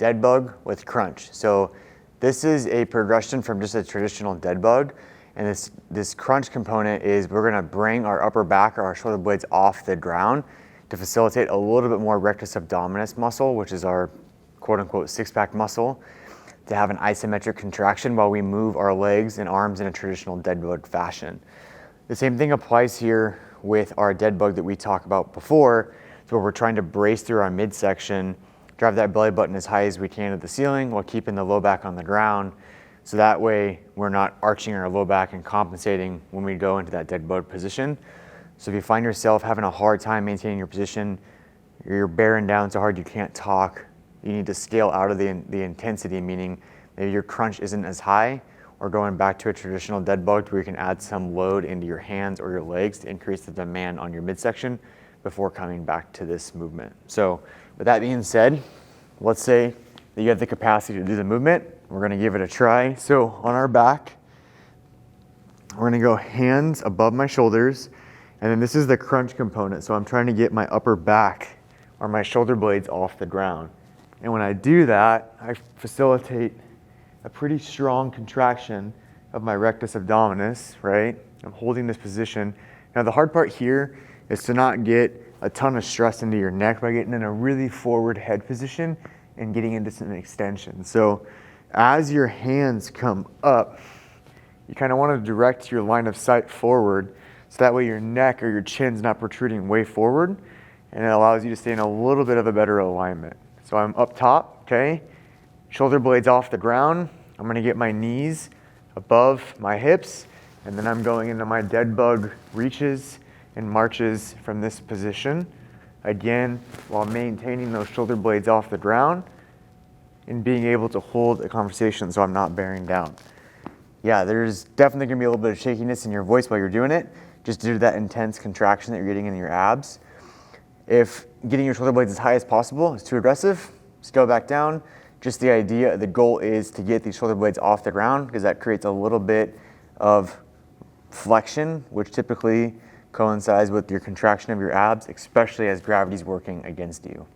dead bug with crunch. So this is a progression from just a traditional dead bug. And this crunch component is we're gonna bring our upper back or our shoulder blades off the ground to facilitate a little bit more rectus abdominis muscle, which is our quote unquote six-pack muscle, to have an isometric contraction while we move our legs and arms in a traditional dead bug fashion. The same thing applies here with our dead bug that we talked about before, so where we're trying to brace through our midsection, drive that belly button as high as we can to the ceiling while keeping the low back on the ground. So that way we're not arching our low back and compensating when we go into that dead bug position. So if you find yourself having a hard time maintaining your position, you're bearing down so hard you can't talk, you need to scale out of the intensity, meaning maybe your crunch isn't as high, or going back to a traditional dead bug where you can add some load into your hands or your legs to increase the demand on your midsection before coming back to this movement. So with that being said, let's say that you have the capacity to do the movement. We're gonna give it a try. So on our back, we're gonna go hands above my shoulders, and then this is the crunch component. So I'm trying to get my upper back or my shoulder blades off the ground. And when I do that, I facilitate a pretty strong contraction of my rectus abdominis, right? I'm holding this position. Now the hard part here is to not get a ton of stress into your neck by getting in a really forward head position and getting into some extension. So as your hands come up, you kind of want to direct your line of sight forward, so that way your neck or your chin's not protruding way forward, and it allows you to stay in a little bit of a better alignment. So I'm up top, okay? Shoulder blades off the ground. I'm gonna get my knees above my hips, and then I'm going into my dead bug reaches and marches from this position. Again, while maintaining those shoulder blades off the ground and being able to hold a conversation so I'm not bearing down. Yeah, there's definitely gonna be a little bit of shakiness in your voice while you're doing it, just due to that intense contraction that you're getting in your abs. If getting your shoulder blades as high as possible is too aggressive, scale back down. Just the goal is to get these shoulder blades off the ground, because that creates a little bit of flexion, which typically coincides with your contraction of your abs, especially as gravity's working against you.